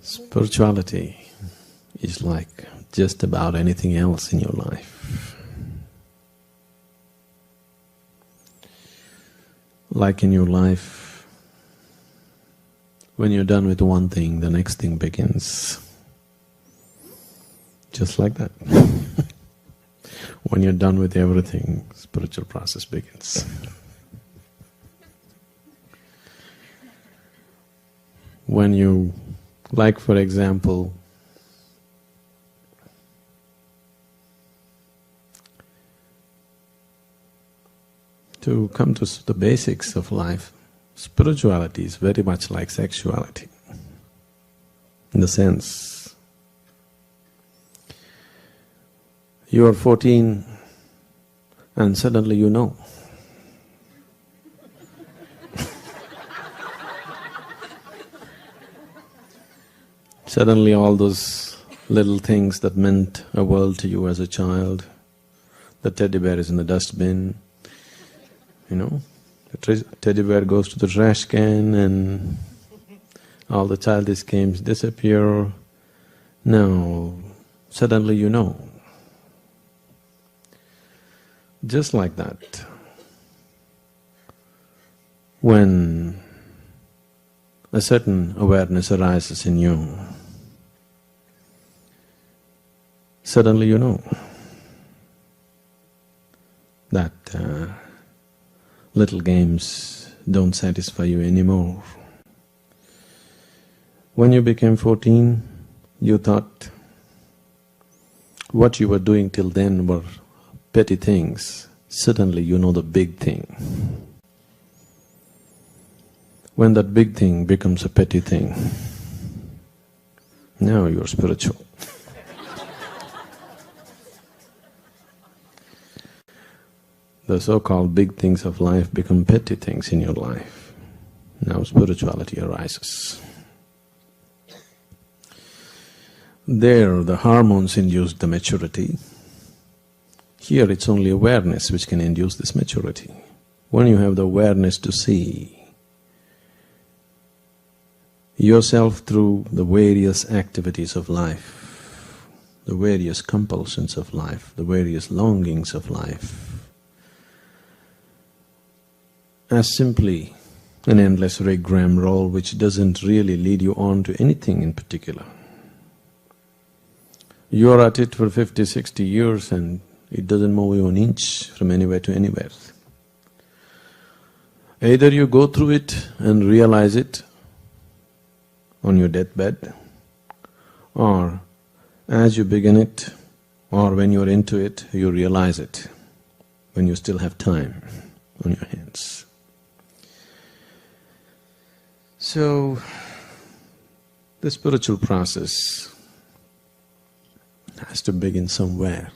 Spirituality is like just about anything else in your life. Like in your life, when you're done with one thing, the next thing begins. Just like that. When you're done with everything, spiritual process begins. When you, like for example, to come to the basics of life, spirituality is very much like sexuality, in the sense you are 14 and suddenly you know. Suddenly all those little things that meant a world to you as a child, the teddy bear is in the dustbin, you know, the teddy bear goes to the trash can and all the childish games disappear. Now, suddenly you know. Just like that, when a certain awareness arises in you, suddenly you know that little games don't satisfy you anymore. When you became 14, you thought what you were doing till then were petty things. Suddenly you know the big thing. When that big thing becomes a petty thing, now you're spiritual. The so-called big things of life become petty things in your life. Now spirituality arises. There the hormones induced the maturity. Here it's only awareness which can induce this maturity. When you have the awareness to see yourself through the various activities of life, the various compulsions of life, the various longings of life, as simply an endless rigmarole which doesn't really lead you on to anything in particular. You're at it for 50, 60 years and it doesn't move you an inch from anywhere to anywhere. Either you go through it and realize it on your deathbed, or as you begin it, or when you're into it, you realize it, when you still have time on your hands. So, the spiritual process has to begin somewhere.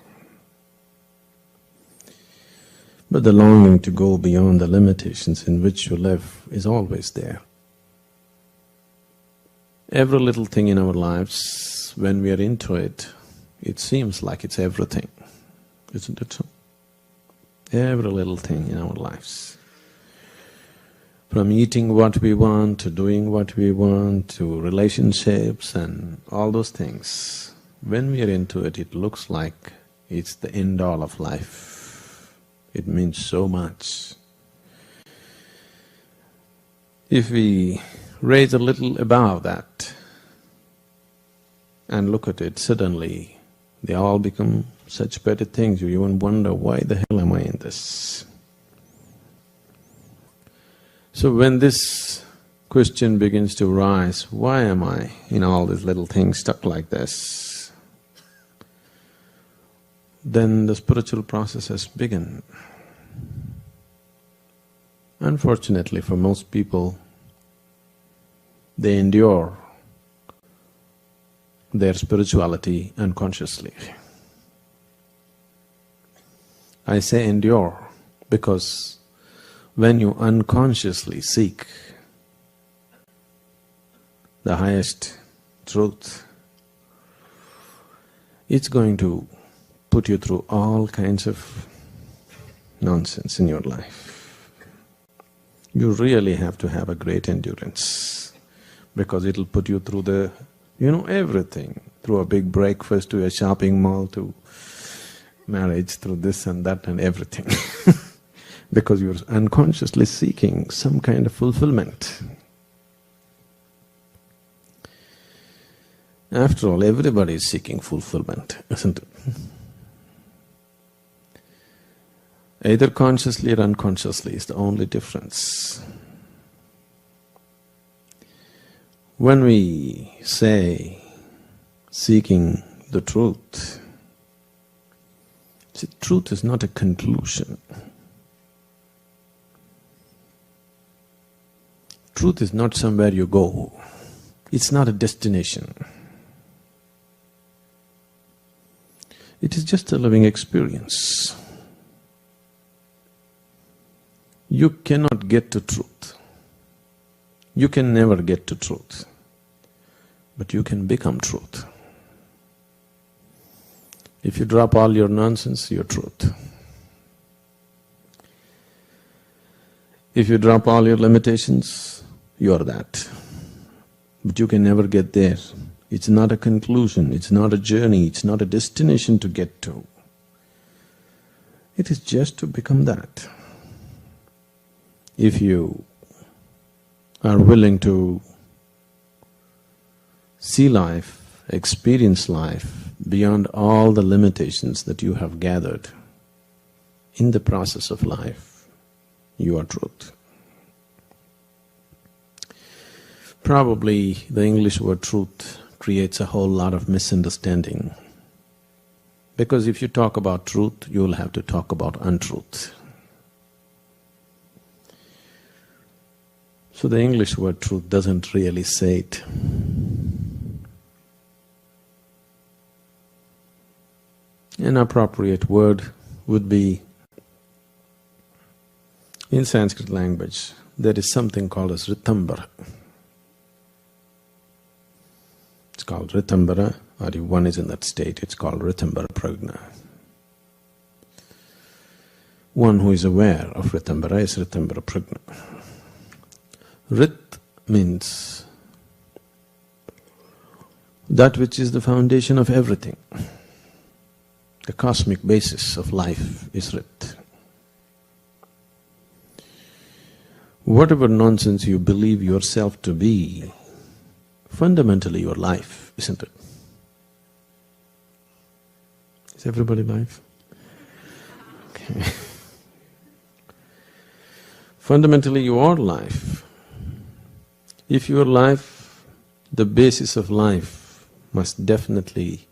But the longing to go beyond the limitations in which you live is always there. Every little thing in our lives, when we are into it, it seems like it's everything, isn't it so? Every little thing in our lives. From eating what we want, to doing what we want, to relationships and all those things. When we are into it, it looks like it's the end-all of life. It means so much. If we raise a little above that and look at it, suddenly they all become such petty things, you even wonder, why the hell am I in this? So when this question begins to rise, why am I in all these little things stuck like this? Then the spiritual process has begun. Unfortunately for most people, they endure their spirituality unconsciously. I say endure because when you unconsciously seek the highest truth, it's going to put you through all kinds of nonsense in your life. You really have to have a great endurance, because it'll put you through the You know everything, through a big breakfast to a shopping mall to marriage, through this and that and everything because you're unconsciously seeking some kind of fulfillment. After all, everybody is seeking fulfillment, isn't it? Either consciously or unconsciously is the only difference. When we say seeking the truth, see, truth is not a conclusion. Truth is not somewhere you go. It's not a destination. It is just a living experience. You cannot get to truth. You can never get to truth, but you can become truth. If you drop all your nonsense, you're truth. If you drop all your limitations, you're that. But you can never get there. It's not a conclusion, it's not a journey, it's not a destination to get to. It is just to become that. If you are willing to see life, experience life beyond all the limitations that you have gathered in the process of life, you are truth. Probably the English word truth creates a whole lot of misunderstanding, because if you talk about truth, you will have to talk about untruth. So the English word truth doesn't really say it. An appropriate word would be, in Sanskrit language, there is something called as Ritambara. It's called Ritambara, or if one is in that state, it's called Ritambara Prajna. One who is aware of Ritambara is Ritambara Prajna. Rit means that which is the foundation of everything. The cosmic basis of life is Rit. Whatever nonsense you believe yourself to be, fundamentally your life, isn't it? Is everybody life? Okay. Fundamentally you are life. If your life, the basis of life must definitely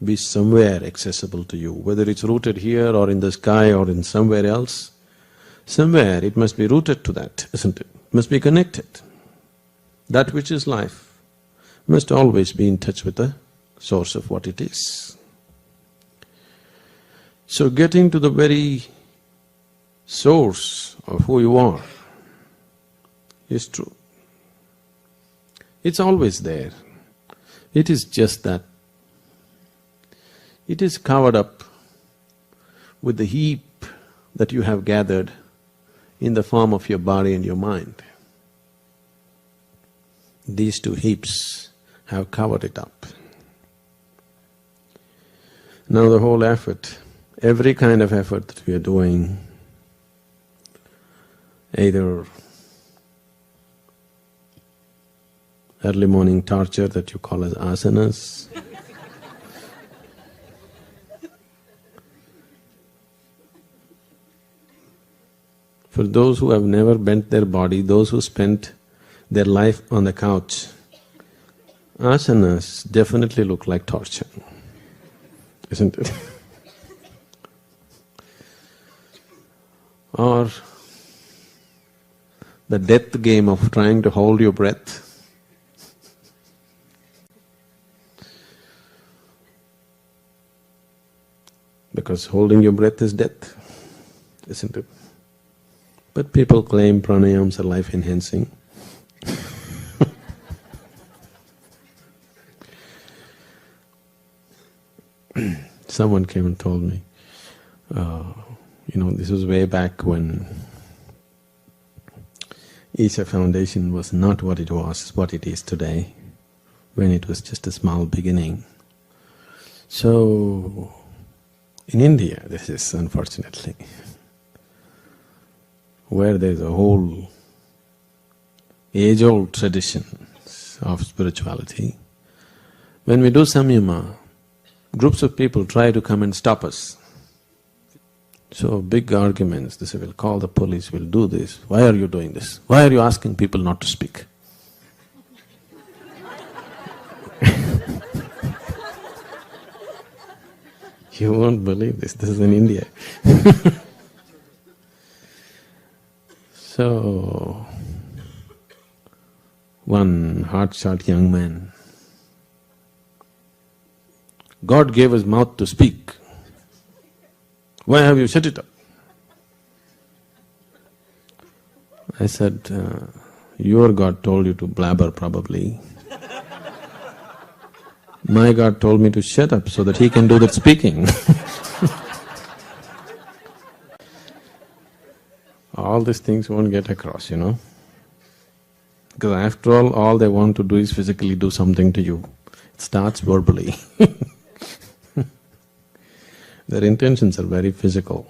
be somewhere accessible to you, whether it's rooted here or in the sky or in somewhere else, somewhere it must be rooted to that, isn't it? It must be connected. That which is life must always be in touch with the source of what it is. So getting to the very source of who you are is true. It's always there. It is just that it is covered up with the heap that you have gathered in the form of your body and your mind. These two heaps have covered it up. Now the whole effort, every kind of effort that we are doing, either early morning torture that you call as asanas, for those who have never bent their body, those who spent their life on the couch, asanas definitely look like torture, isn't it? Or the death game of trying to hold your breath. Because holding your breath is death, isn't it? But people claim pranayams are life-enhancing. Someone came and told me, this was way back when Isha Foundation was not what it was, what it is today. when it was just a small beginning. So, in India, this is unfortunately, where there's a whole age-old tradition of spirituality, when we do samyama, groups of people try to come and stop us. So big arguments, they say, we'll call the police, we'll do this. Why are you doing this? Why are you asking people not to speak? You won't believe this is in India. So, one hot-shot young man, God gave us mouth to speak. Why have you shut it up? I said, your God told you to blabber probably. My God told me to shut up so that He can do that speaking. All these things won't get across, you know. Because after all they want to do is physically do something to you. It starts verbally. Their intentions are very physical.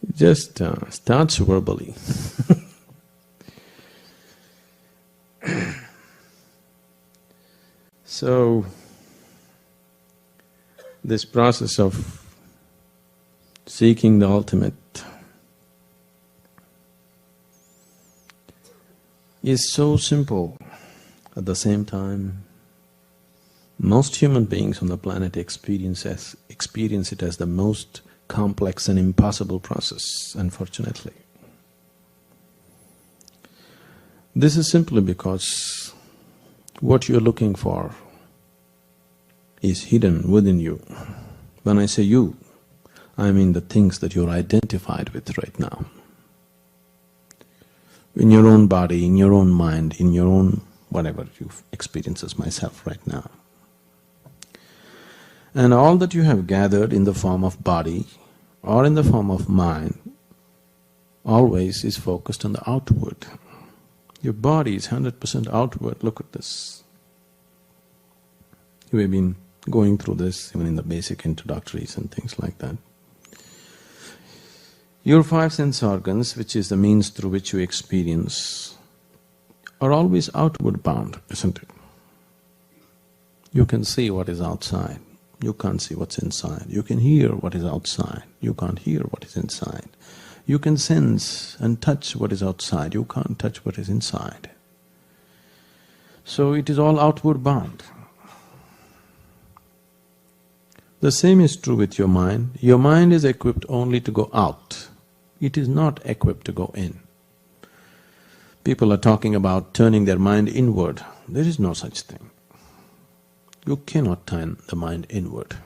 It just starts verbally. So, this process of seeking the ultimate is so simple. At the same time, most human beings on the planet experience it as the most complex and impossible process, unfortunately. This is simply because what you're looking for is hidden within you. When I say you, I mean the things that you're identified with right now. In your own body, in your own mind, in your own whatever you experience as myself right now. And all that you have gathered in the form of body or in the form of mind always is focused on the outward. Your body is 100% outward, look at this. You have been going through this even in the basic introductories and things like that. Your five sense organs, which is the means through which you experience, are always outward bound, isn't it? You can see what is outside, you can't see what's inside. You can hear what is outside, you can't hear what is inside. You can sense and touch what is outside, you can't touch what is inside. So it is all outward bound. The same is true with your mind. Your mind is equipped only to go out. It is not equipped to go in. People are talking about turning their mind inward. There is no such thing. You cannot turn the mind inward.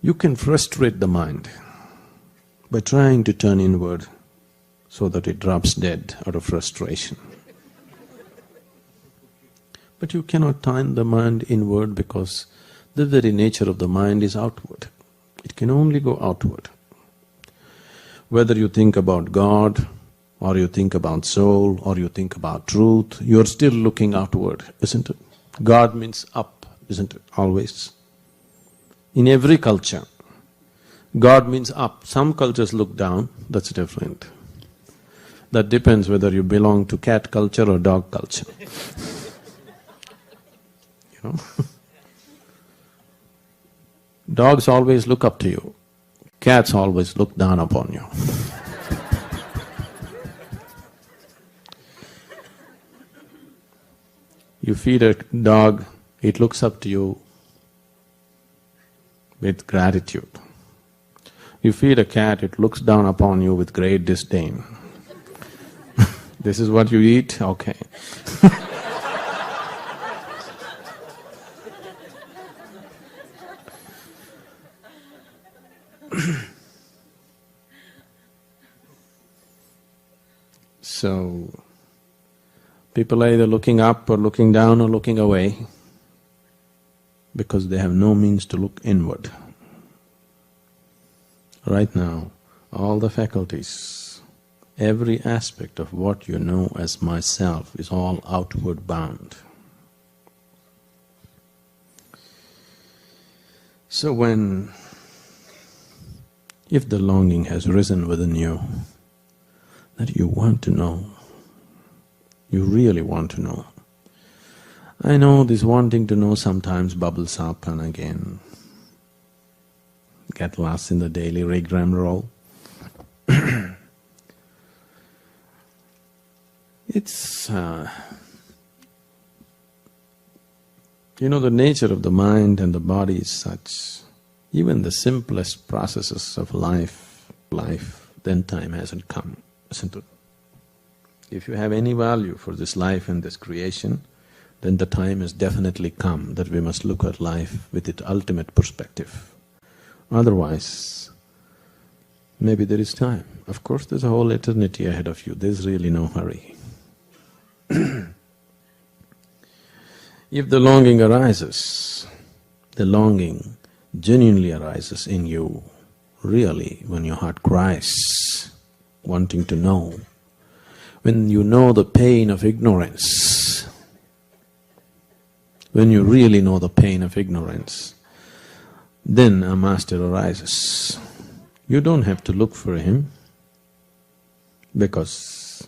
You can frustrate the mind by trying to turn inward so that it drops dead out of frustration. But you cannot turn the mind inward because the very nature of the mind is outward. It can only go outward. Whether you think about God, or you think about soul, or you think about truth, you're still looking outward, isn't it? God means up, isn't it, always? In every culture, God means up. Some cultures look down, that's different. That depends whether you belong to cat culture or dog culture. You know? Dogs always look up to you, cats always look down upon you. You feed a dog, it looks up to you with gratitude. You feed a cat, it looks down upon you with great disdain. This is what you eat? Okay. So, people are either looking up or looking down or looking away because they have no means to look inward. Right now, all the faculties Every aspect of what you know as myself is all outward bound. So if the longing has risen within you, that you want to know, you really want to know. I know this wanting to know sometimes bubbles up and again get lost in the daily rigmarole. It's, the nature of the mind and the body is such, even the simplest processes of life, then time hasn't come, isn't it? If you have any value for this life and this creation, then the time has definitely come that we must look at life with its ultimate perspective. Otherwise, maybe there is time. Of course, there's a whole eternity ahead of you, there's really no hurry. If the longing arises, the longing genuinely arises in you, really, when your heart cries, wanting to know, when you know the pain of ignorance, when you really know the pain of ignorance, then a master arises. You don't have to look for him, because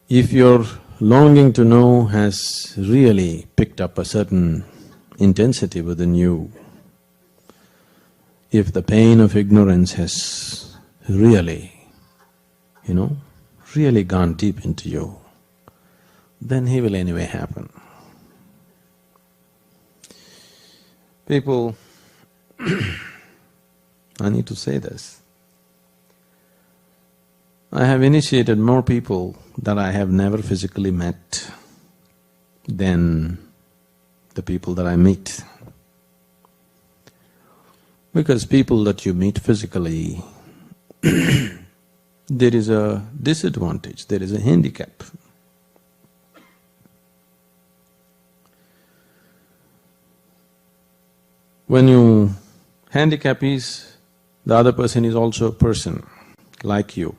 if your longing to know has really picked up a certain intensity within you, if the pain of ignorance has really, really gone deep into you, then he will anyway happen. People, I need to say this, I have initiated more people that I have never physically met than the people that I meet. Because people that you meet physically, there is a disadvantage, there is a handicap. When you… handicap is, the other person is also a person like you.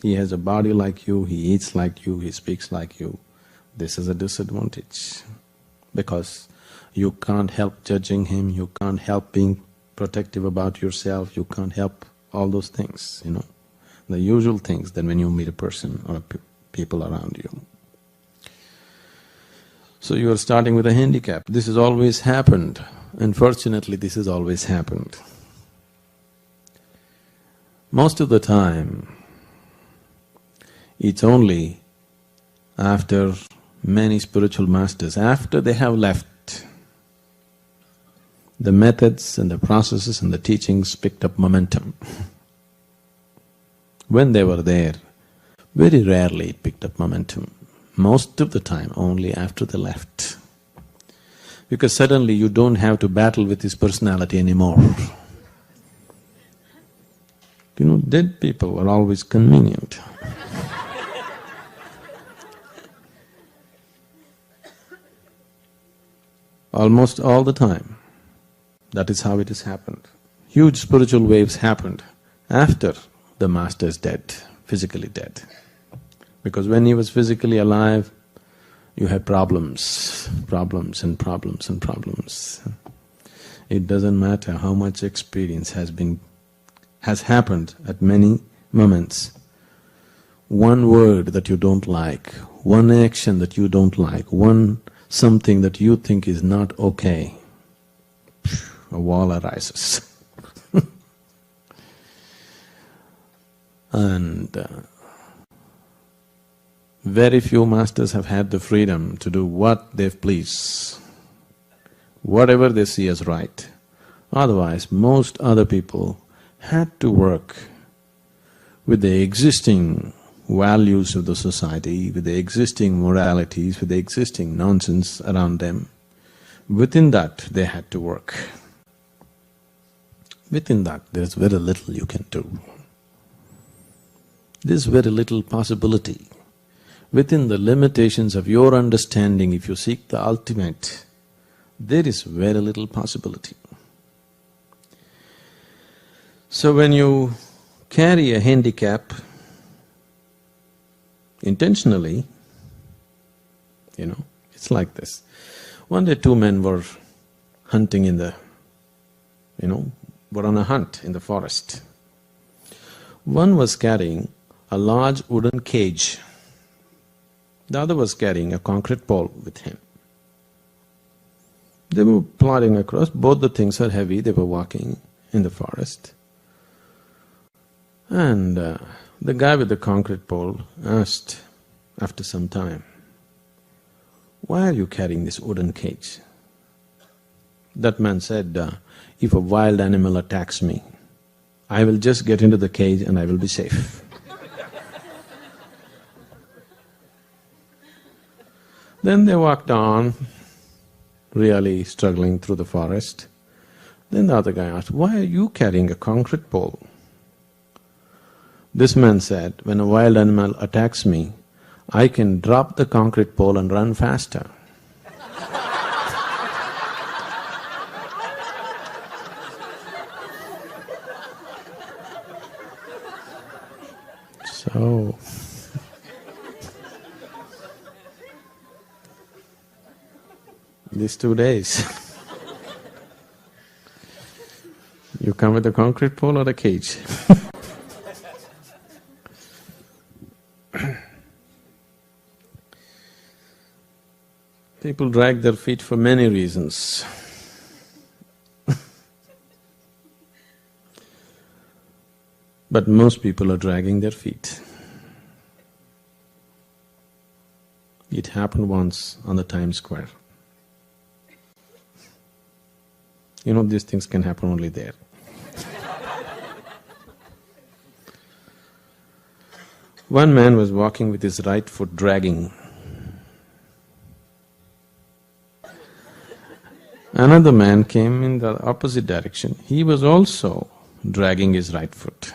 He has a body like you, he eats like you, he speaks like you. This is a disadvantage, because you can't help judging him, you can't help being protective about yourself, you can't help all those things, the usual things that when you meet a person or people around you. So you are starting with a handicap. This has always happened. Unfortunately, this has always happened. Most of the time, it's only after many spiritual masters, after they have left, the methods and the processes and the teachings picked up momentum. When they were there, very rarely it picked up momentum. Most of the time, only after they left. Because suddenly you don't have to battle with his personality anymore. Dead people are always convenient. Almost all the time, that is how it has happened. Huge spiritual waves happened after the master is dead, physically dead. Because when he was physically alive, you had problems and problems and problems. It doesn't matter how much experience has happened at many moments. One word that you don't like, one action that you don't like, one something that you think is not okay, a wall arises. And very few masters have had the freedom to do what they please, whatever they see as right. Otherwise, most other people had to work with the existing values of the society, with the existing moralities, with the existing nonsense around them. Within that, they had to work. Within that, there's very little you can do. There's very little possibility. Within the limitations of your understanding, if you seek the ultimate, there is very little possibility. So when you carry a handicap intentionally, it's like this. One day two men were hunting were on a hunt in the forest. One was carrying a large wooden cage. The other was carrying a concrete pole with him. They were plodding across, both the things are heavy, they were walking in the forest. And the guy with the concrete pole asked after some time, "Why are you carrying this wooden cage?" That man said, "If a wild animal attacks me, I will just get into the cage and I will be safe." Then they walked on, really struggling through the forest. Then the other guy asked, "Why are you carrying a concrete pole?" This man said, "When a wild animal attacks me, I can drop the concrete pole and run faster." So, these 2 days, you come with a concrete pole or a cage? People drag their feet for many reasons. But most people are dragging their feet. It happened once on the Times Square. These things can happen only there. One man was walking with his right foot dragging. Another man came in the opposite direction. He was also dragging his right foot.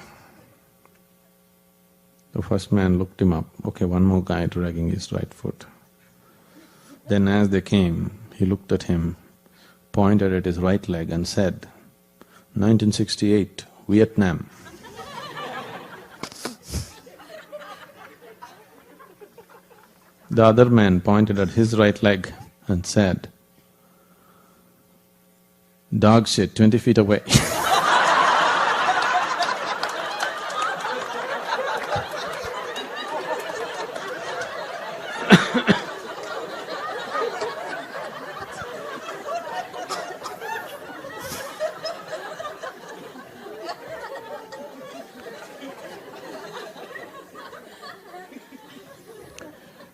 The first man looked him up, okay, one more guy dragging his right foot. Then as they came, he looked at him, pointed at his right leg and said, "1968, Vietnam." The other man pointed at his right leg and said, "Dog shit, 20 feet away."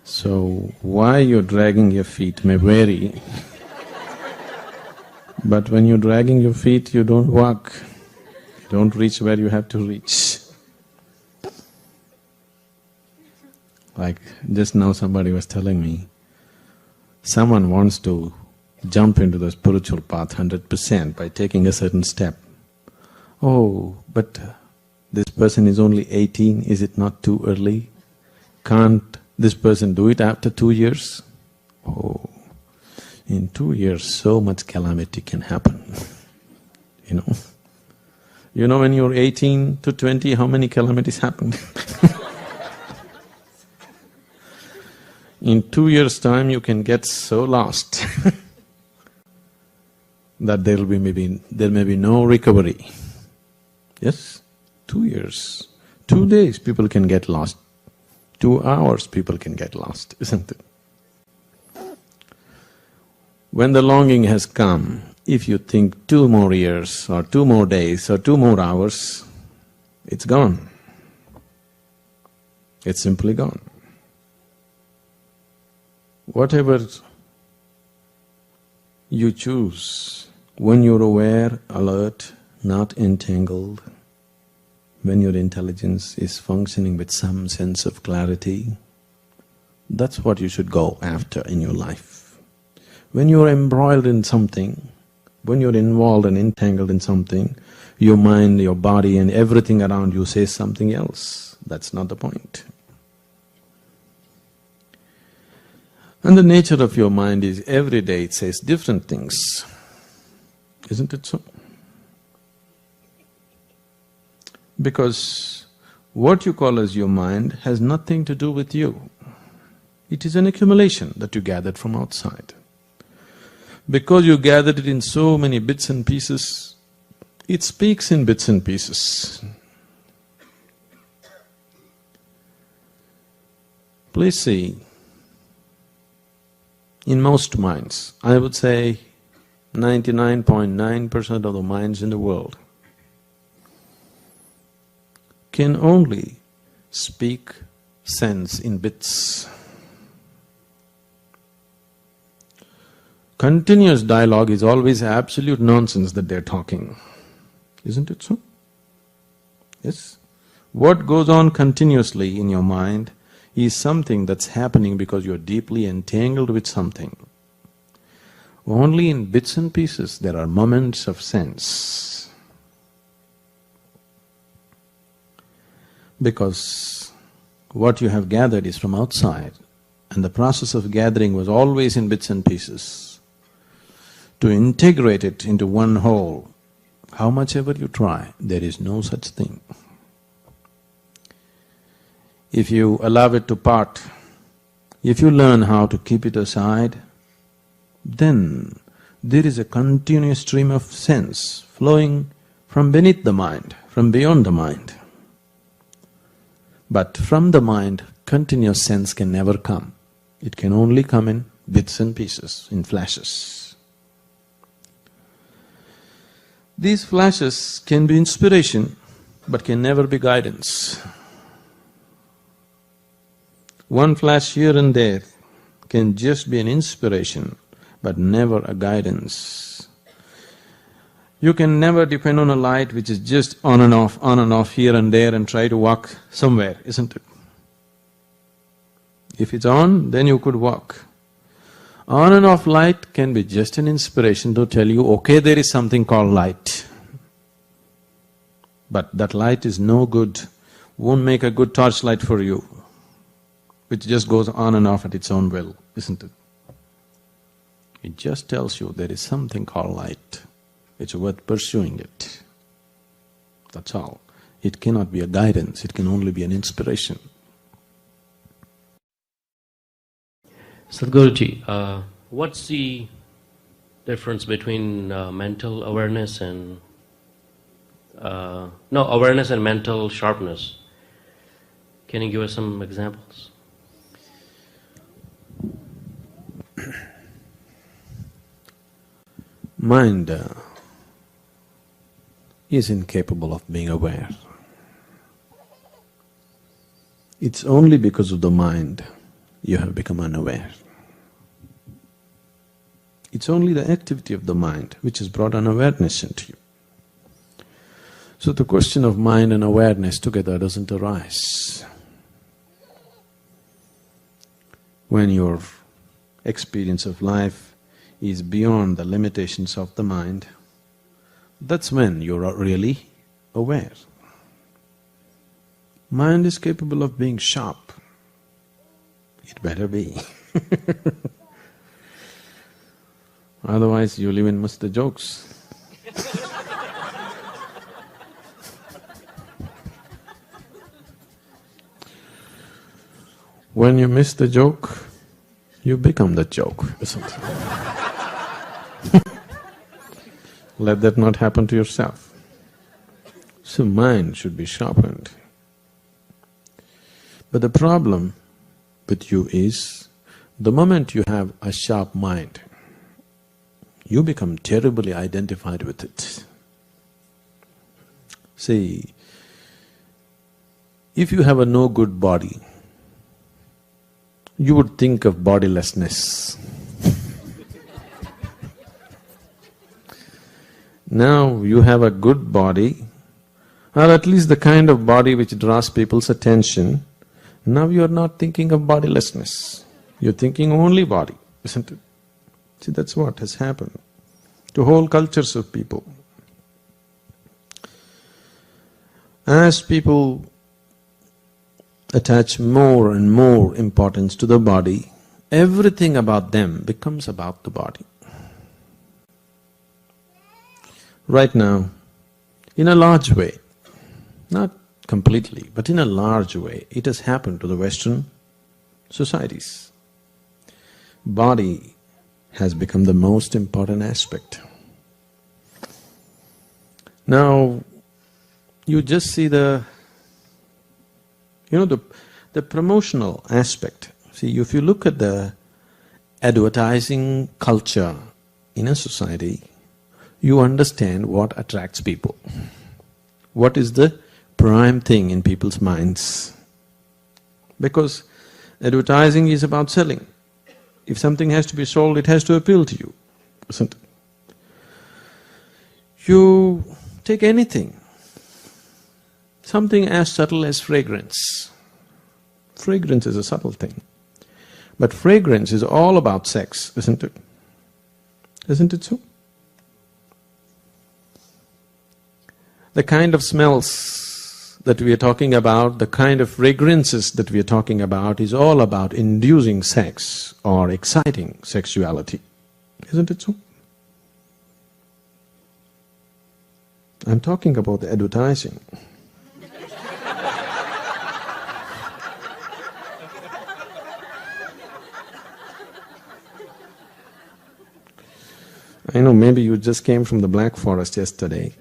So, why you're dragging your feet may vary, but when you're dragging your feet, you don't walk, you don't reach where you have to reach. Like just now somebody was telling me, someone wants to jump into the spiritual path 100% by taking a certain step. Oh, but this person is only 18, is it not too early? Can't this person do it after 2 years? Oh, in 2 years so much calamity can happen, when you're 18 to 20, how many calamities happened? In 2 years' time you can get so lost that there may be no recovery. Yes, 2 years, 2 days people can get lost. 2 hours people can get lost, isn't it? When the longing has come, if you think 2 more years or 2 more days or 2 more hours, it's gone. It's simply gone. Whatever you choose, when you're aware, alert, not entangled, when your intelligence is functioning with some sense of clarity, that's what you should go after in your life. When you're embroiled in something, when you're involved and entangled in something, your mind, your body and everything around you says something else. That's not the point. And the nature of your mind is every day it says different things, isn't it so? Because what you call as your mind has nothing to do with you. It is an accumulation that you gathered from outside. Because you gathered it in so many bits and pieces, it speaks in bits and pieces. Please see, in most minds, I would say 99.9% of the minds in the world can only speak sense in bits. Continuous dialogue is always absolute nonsense that they're talking. Isn't it so? Yes? What goes on continuously in your mind is something that's happening because you're deeply entangled with something. Only in bits and pieces there are moments of sense. Because what you have gathered is from outside, and the process of gathering was always in bits and pieces. To integrate it into one whole, how much ever you try, there is no such thing. If you allow it to part, if you learn how to keep it aside, then there is a continuous stream of sense flowing from beneath the mind, from beyond the mind. But from the mind, continuous sense can never come. It can only come in bits and pieces, in flashes. These flashes can be inspiration, but can never be guidance. One flash here and there can just be an inspiration, but never a guidance. You can never depend on a light which is just on and off here and there and try to walk somewhere, isn't it? If it's on, then you could walk. On and off light can be just an inspiration to tell you, okay, there is something called light. But that light is no good, won't make a good torchlight for you, which just goes on and off at its own will, isn't it? It just tells you there is something called light, it's worth pursuing it. That's all. It cannot be a guidance, it can only be an inspiration. Sadhguruji, what's the difference between mental awareness and… awareness and mental sharpness? Can you give us some examples? Mind is incapable of being aware. It's only because of the mind you have become unaware. It's only the activity of the mind which has brought unawareness into you. So the question of mind and awareness together doesn't arise. When your experience of life is beyond the limitations of the mind, that's when you're really aware. Mind is capable of being sharp. It better be. Otherwise you'll even miss the jokes. When you miss the joke, you become the joke, isn't it? Let that not happen to yourself. So mind should be sharpened. But the problem with you is, the moment you have a sharp mind, you become terribly identified with it. See, if you have a no good body, you would think of bodilessness. Now you have a good body, or at least the kind of body which draws people's attention, now you are not thinking of bodilessness, you're thinking only body, isn't it? See, that's what has happened to whole cultures of people. As people attach more and more importance to the body, everything about them becomes about the body. Right now, in a large way, Not completely, but in a large way, it has happened to the Western societies. Body has become the most important aspect. Now, you just see the promotional aspect. See, if you look at the advertising culture in a society, you understand what attracts people. What is the prime thing in people's minds? Because advertising is about selling. If something has to be sold, it has to appeal to you, isn't it? You take anything, something as subtle as fragrance. Fragrance is a subtle thing. But fragrance is all about sex, isn't it? Isn't it so? The kind of smells that we are talking about, the kind of fragrances that we are talking about is all about inducing sex or exciting sexuality. Isn't it so? I'm talking about the advertising. I know, maybe you just came from the Black Forest yesterday.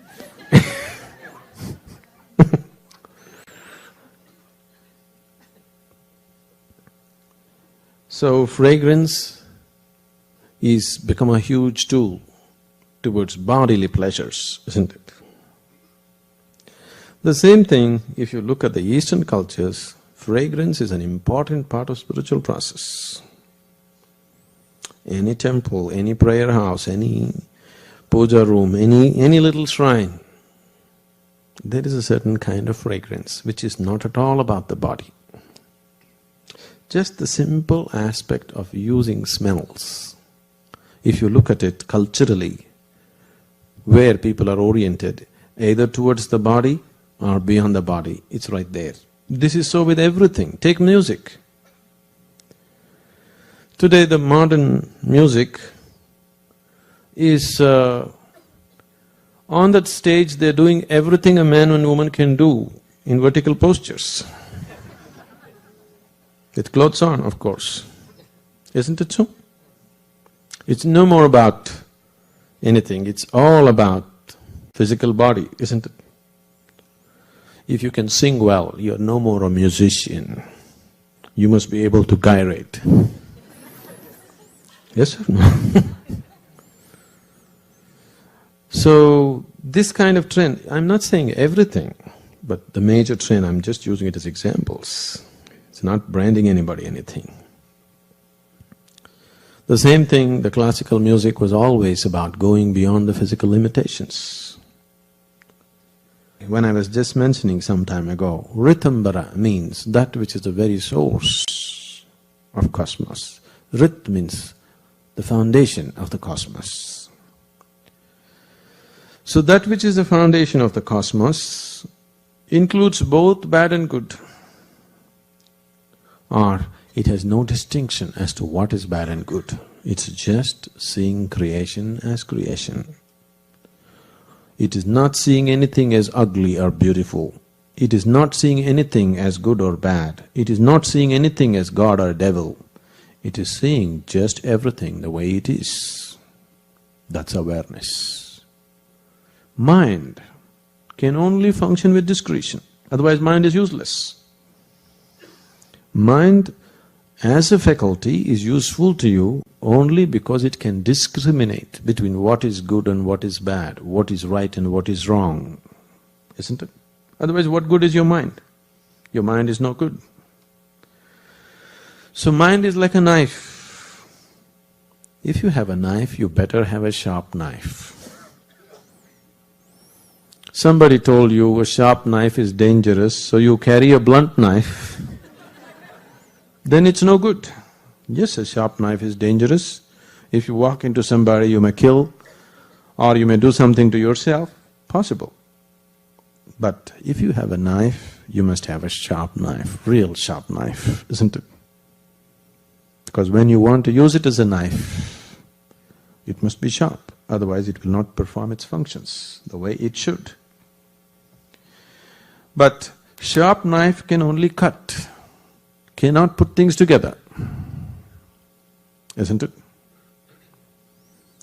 So fragrance is become a huge tool towards bodily pleasures, isn't it? The same thing, if you look at the Eastern cultures, fragrance is an important part of spiritual process. Any temple, any prayer house, any puja room, any little shrine, there is a certain kind of fragrance which is not at all about the body. Just the simple aspect of using smells, if you look at it culturally, where people are oriented, either towards the body or beyond the body, it's right there. This is so with everything. Take music. Today the modern music is on that stage they're doing everything a man and woman can do in vertical postures. With clothes on, of course. Isn't it so? It's no more about anything, it's all about physical body, isn't it? If you can sing well, you're no more a musician. You must be able to gyrate. Yes or no? So, this kind of trend, I'm not saying everything, but the major trend, I'm just using it as examples. It's not branding anybody anything. The same thing, the classical music was always about going beyond the physical limitations. When I was just mentioning some time ago, Ritambara means that which is the very source of cosmos. Rit means the foundation of the cosmos. So that which is the foundation of the cosmos includes both bad and good. Or it has no distinction as to what is bad and good. It's just seeing creation as creation. It is not seeing anything as ugly or beautiful. It is not seeing anything as good or bad. It is not seeing anything as God or devil. It is seeing just everything the way it is. That's awareness. Mind can only function with discretion, otherwise mind is useless. Mind as a faculty is useful to you only because it can discriminate between what is good and what is bad, what is right and what is wrong, isn't it? Otherwise, what good is your mind? Your mind is no good. So mind is like a knife. If you have a knife, you better have a sharp knife. Somebody told you a sharp knife is dangerous, so you carry a blunt knife, then it's no good. Yes, a sharp knife is dangerous. If you walk into somebody, you may kill, or you may do something to yourself, possible. But if you have a knife, you must have a sharp knife, real sharp knife, isn't it? Because when you want to use it as a knife, it must be sharp, otherwise it will not perform its functions the way it should. But sharp knife can only cut, cannot put things together, isn't it?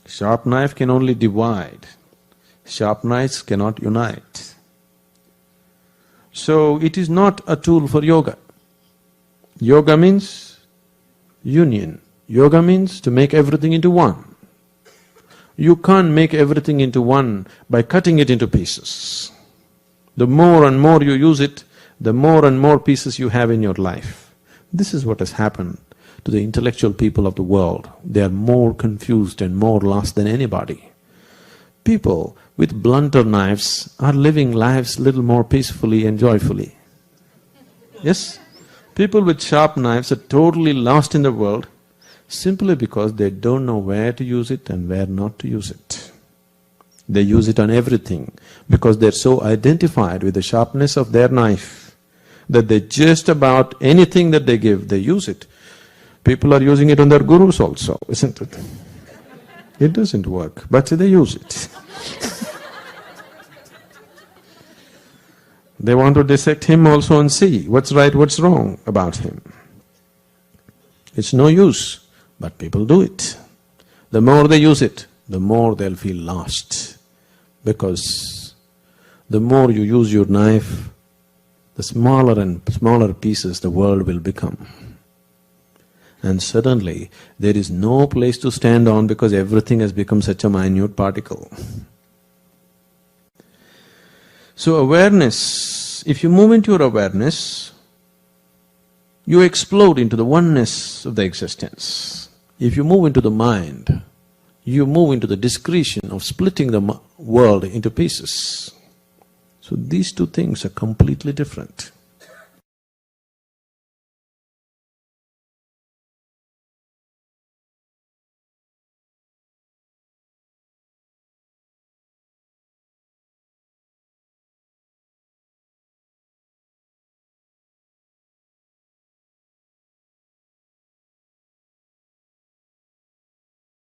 Sharp knife can only divide, sharp knives cannot unite. So it is not a tool for yoga. Yoga means union. Yoga means to make everything into one. You can't make everything into one by cutting it into pieces. The more and more you use it, the more and more pieces you have in your life. This is what has happened to the intellectual people of the world. They are more confused and more lost than anybody. People with blunter knives are living lives little more peacefully and joyfully. Yes? People with sharp knives are totally lost in the world simply because they don't know where to use it and where not to use it. They use it on everything because they're so identified with the sharpness of their knife that they just about anything that they give, they use it. People are using it on their gurus also, isn't it? It doesn't work, but they use it. They want to dissect him also and see what's right, what's wrong about him. It's no use, but people do it. The more they use it, the more they'll feel lost. Because the more you use your knife, the smaller and smaller pieces the world will become. And suddenly, there is no place to stand on because everything has become such a minute particle. So awareness, if you move into your awareness, you explode into the oneness of the existence. If you move into the mind, you move into the discretion of splitting the world into pieces. So these two things are completely different.